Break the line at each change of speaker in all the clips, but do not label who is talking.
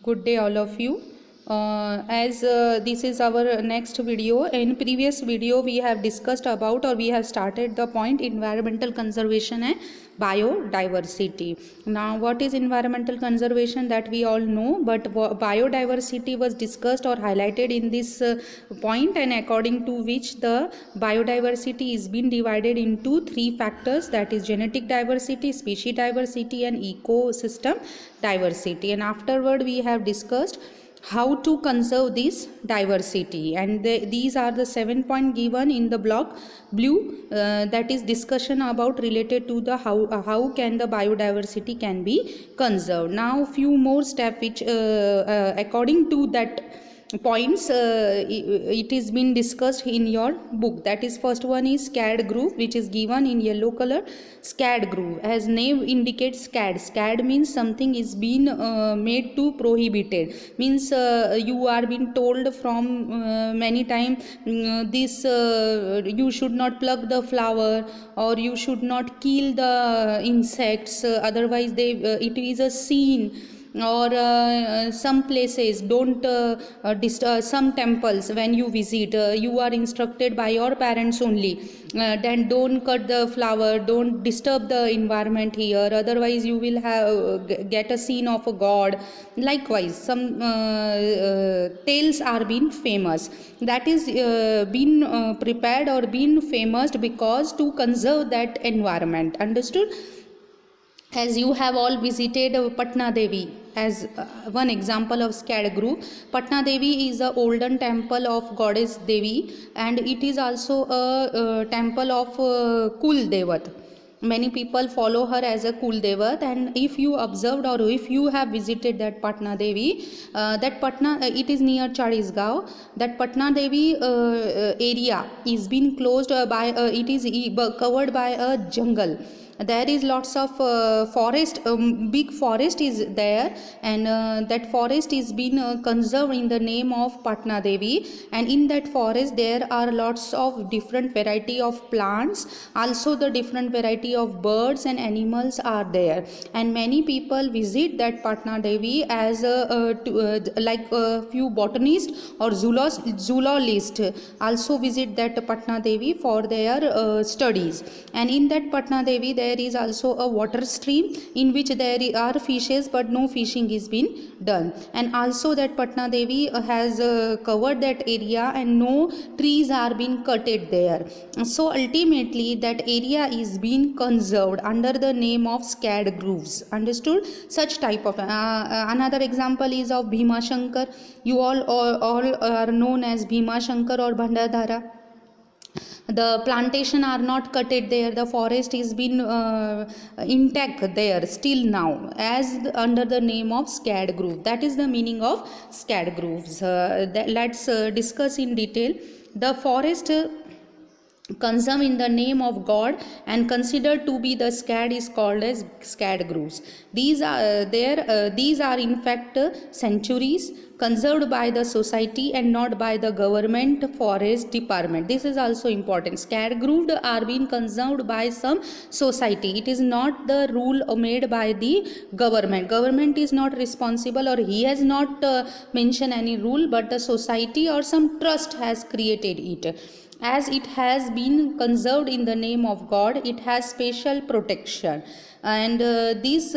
Good day all of you. As this is our next video. In previous video we have discussed about, or we have started the point, environmental conservation and biodiversity. Now what is environmental conservation, that we all know, but biodiversity was discussed or highlighted in this point, and according to which the biodiversity is being divided into three factors, that is genetic diversity, species diversity and ecosystem diversity. And afterward we have discussed how to conserve this diversity, and these are the 7 points given in the block blue, that is discussion about related to the how can the biodiversity can be conserved. Now few more steps which according to that points it is been discussed in your book. That is, first one is SCAD groove, which is given in yellow color. SCAD groove, as name indicates, SCAD means something is been made to prohibited, means you are being told from many times this you should not pluck the flower, or you should not kill the insects, otherwise they it is a sin. Or some places don't disturb, some temples when you visit you are instructed by your parents only, then don't cut the flower, don't disturb the environment here, otherwise you will have get a scene of a god. Likewise some tales are being famous, that is been prepared or been famous because to conserve that environment. Understood? As you have all visited Patna Devi as one example of SCAD group. Patna Devi is a olden temple of goddess Devi, and it is also a temple of Kul Devat. Many people follow her as a Kul Devat, and if you observed or if you have visited that Patna Devi, that Patna it is near Charisgaon. That Patna Devi area is been closed by it is covered by a jungle. There is lots of forest, big forest is there, and that forest is been conserved in the name of Patna Devi, and in that forest there are lots of different variety of plants, also the different variety of birds and animals are there, and many people visit that Patna Devi as like a few botanists or zoologists also visit that Patna Devi for their studies. And in that Patna Devi there is also a water stream in which there are fishes, but no fishing is been done. And also that Patna Devi has covered that area, and no trees are being cutted there. So ultimately that area is being conserved under the name of SCAD grooves. Understood? Such type of another example is of Bhima Shankar. You all are known as Bhima Shankar or Bhandardhara. The plantation are not cutted there, the forest is been intact there still now, as under the name of SCAD groove. That is the meaning of SCAD grooves. Let's discuss in detail. The forest consumed in the name of God and considered to be the SCAD is called as SCAD grooves. These are in fact sanctuaries conserved by the society and not by the government forest department. This is also important. SCAD grooved are being conserved by some society. It is not the rule made by the government. Government is not responsible, or he has not mentioned any rule, but the society or some trust has created it. As it has been conserved in the name of God, it has special protection, and these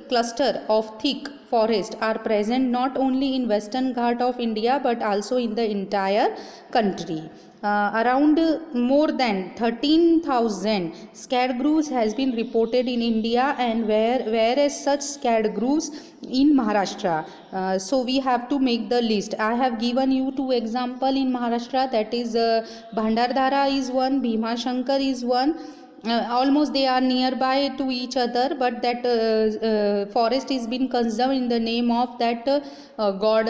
cluster of thick forest are present not only in Western Ghat of India but also in the entire country. Around more than 13,000 SCAD grooves has been reported in India, and whereas such SCAD grooves in Maharashtra. So we have to make the list. I have given you two example in Maharashtra, that is Bhandardhara is one, Bhima Shankar is one. Almost they are nearby to each other, but that forest is been conserved in the name of that god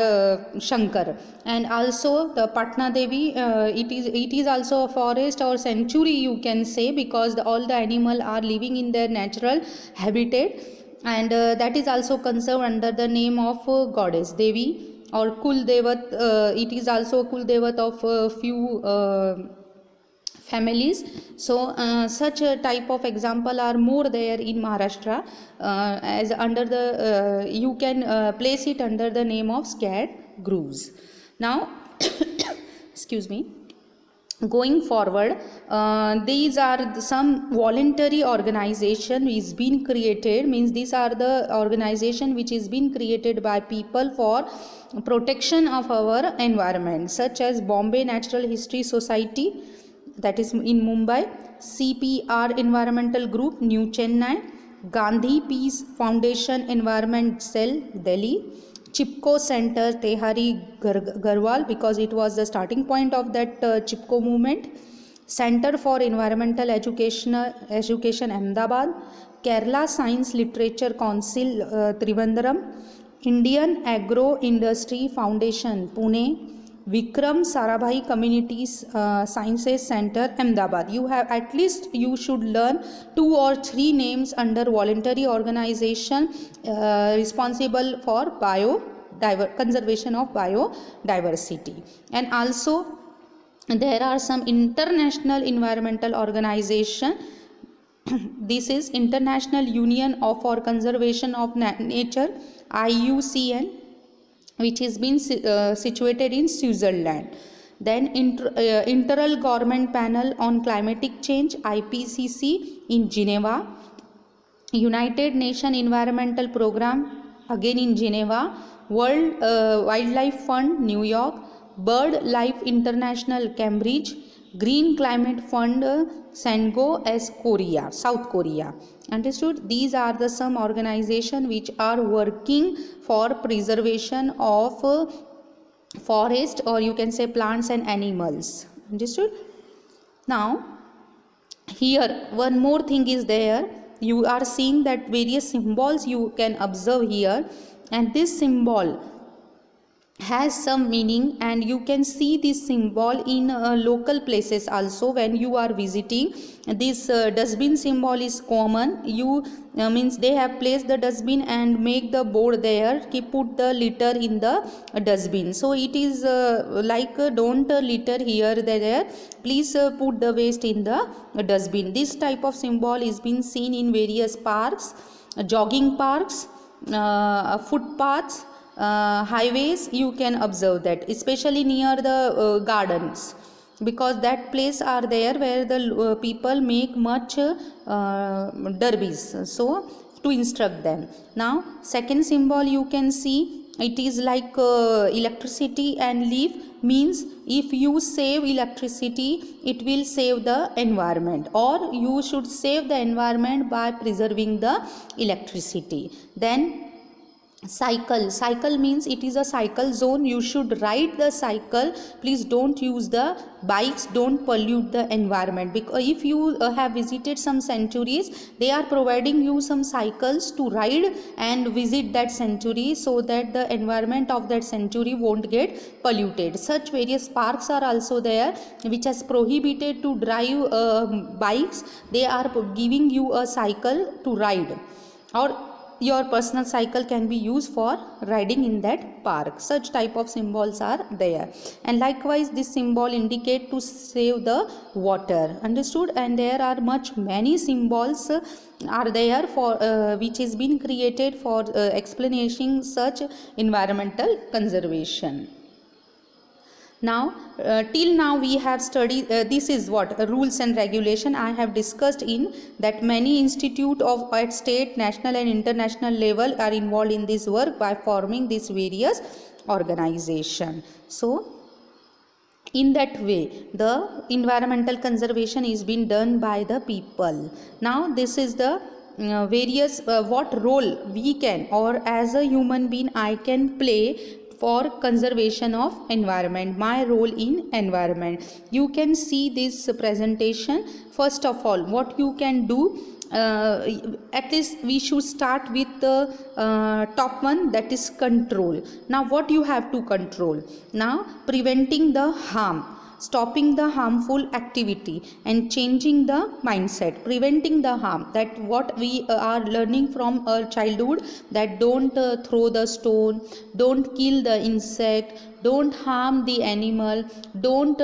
Shankar. And also the Patna Devi, it is also a forest or sanctuary you can say, because all the animal are living in their natural habitat, and that is also conserved under the name of goddess Devi or Kul Devat. It is also Kul Devat of few families. So such a type of example are more there in Maharashtra, as under the you can place it under the name of scared grooves. Now excuse me, going forward, these are some voluntary organization is been created, means these are the organization which is been created by people for protection of our environment, such as Bombay Natural History Society, that is in Mumbai, CPR Environmental Group, New Chennai, Gandhi Peace Foundation Environment Cell, Delhi, Chipko Center, Tehari Garhwal, because it was the starting point of that Chipko movement, Center for Environmental Education, Ahmedabad, Kerala Science Literature Council, Trivandrum, Indian Agro Industry Foundation, Pune, Vikram Sarabhai Communities Sciences Center, Ahmedabad. You have at least you should learn 2 or 3 names under voluntary organization responsible for conservation of biodiversity. And also there are some international environmental organization. This is International Union for Conservation of Nature, IUCN, which has been situated in Switzerland. Then Intergovernmental Panel on Climatic Change, IPCC, in Geneva, United Nations Environmental Program, again in Geneva, World Wildlife Fund, New York, Bird Life International, Cambridge, Green Climate Fund, Sango, Korea, South Korea. Understood? These are the some organization which are working for preservation of forest, or you can say plants and animals. Understood? Now here one more thing is there. You are seeing that various symbols you can observe here, and this symbol has some meaning, and you can see this symbol in local places also when you are visiting. This dustbin symbol is common. You means they have placed the dustbin and make the board there, put the litter in the dustbin. So it is like don't litter here there, please put the waste in the dustbin. This type of symbol is been seen in various parks, jogging parks, footpaths, highways. You can observe that, especially near the gardens, because that place are there where the people make much derbies, so to instruct them. Now second symbol you can see, it is like electricity and leaf, means if you save electricity it will save the environment, or you should save the environment by preserving the electricity. Then cycle means it is a cycle zone, you should ride the cycle, please don't use the bikes, don't pollute the environment. Because if you have visited some sanctuaries, they are providing you some cycles to ride and visit that sanctuary, so that the environment of that sanctuary won't get polluted. Such various parks are also there which has prohibited to drive bikes. They are giving you a cycle to ride, or your personal cycle can be used for riding in that park. Such type of symbols are there. And likewise this symbol indicate to save the water. Understood? And there are many symbols are there for which is been created for explaining such environmental conservation. Now till now we have studied this is what rules and regulation. I have discussed in that many institute of at state, national and international level are involved in this work by forming these various organization. So in that way the environmental conservation is being done by the people. Now this is the various what role we can, or as a human being I can play for conservation of environment, my role in environment. You can see this presentation. First of all, what you can do, at least we should start with the top one, that is control. Now what you have to control? Now preventing the harm. stopping the harmful activity and changing the mindset, preventing the harm, that what we are learning from our childhood, that don't throw the stone, don't kill the insect, don't harm the animal, don't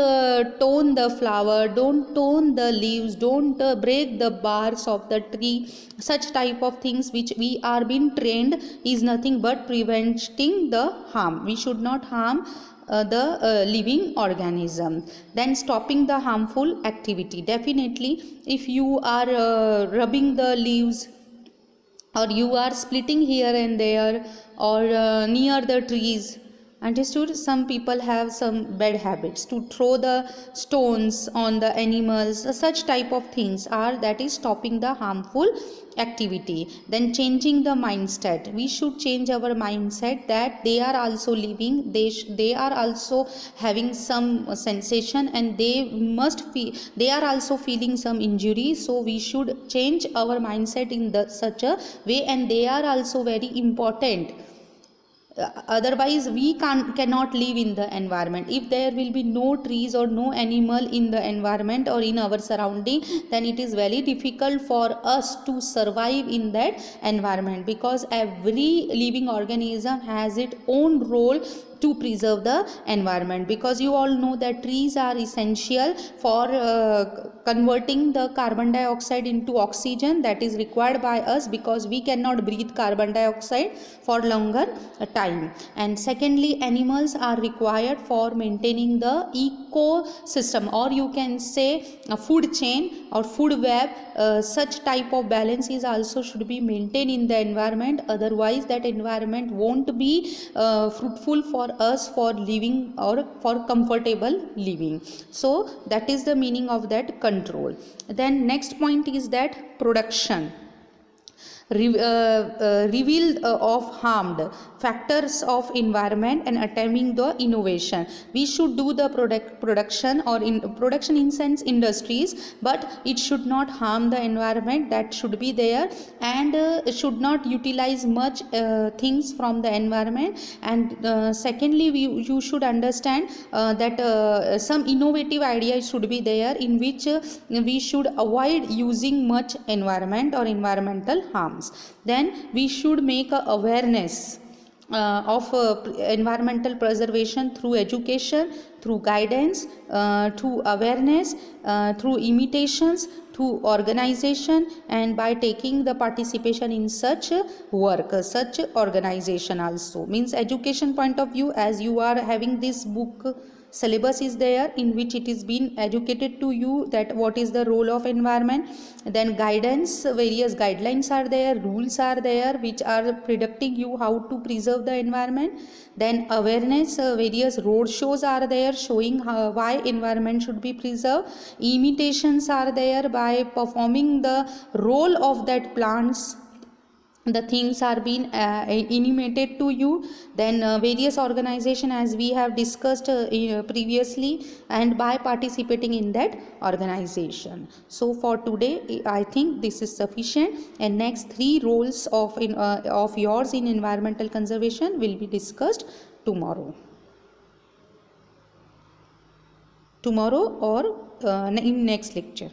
tone the flower, don't tone the leaves, don't break the barks of the tree. Such type of things which we are being trained is nothing but preventing the harm. We should not harm the living organism. Then stopping the harmful activity, definitely if you are rubbing the leaves, or you are splitting here and there, or near the trees, understood, some people have some bad habits to throw the stones on the animals. Such type of things are, that is stopping the harmful activity. Then changing the mindset, we should change our mindset that they are also living, they are also having some sensation, and they are also feeling some injury. So we should change our mindset in such a way, and they are also very important. Otherwise we cannot live in the environment. If there will be no trees or no animal in the environment or in our surrounding, then it is very difficult for us to survive in that environment, because every living organism has its own role to preserve the environment. Because you all know that trees are essential for converting the carbon dioxide into oxygen that is required by us, because we cannot breathe carbon dioxide for longer time. And secondly, animals are required for maintaining the ecosystem, or you can say a food chain or food web. Such type of balance is also should be maintained in the environment. Otherwise that environment won't be fruitful for us for living or for comfortable living. So that is the meaning of that control. Then next point is that production. Reveal of harmed factors of environment and attaining the innovation. We should do the production, or in production in sense industries, but it should not harm the environment. That should be there, and should not utilize much things from the environment. And secondly, you should understand that some innovative ideas should be there, in which we should avoid using much environment or environmental harm. Then we should make a awareness of environmental preservation through education, through guidance, through awareness, through imitations, through organization, and by taking the participation in such work, such organization. Also means education point of view, as you are having this book, syllabus is there in which it is been educated to you that what is the role of environment. Then guidance, various guidelines are there, rules are there which are predicting you how to preserve the environment. Then awareness, various road shows are there showing why environment should be preserved. Imitations are there, by performing the role of that plants, the things are being enumerated to you. Then various organization, as we have discussed previously, and by participating in that organization. So for today I think this is sufficient, and next 3 roles of yours in environmental conservation will be discussed tomorrow or in next lecture.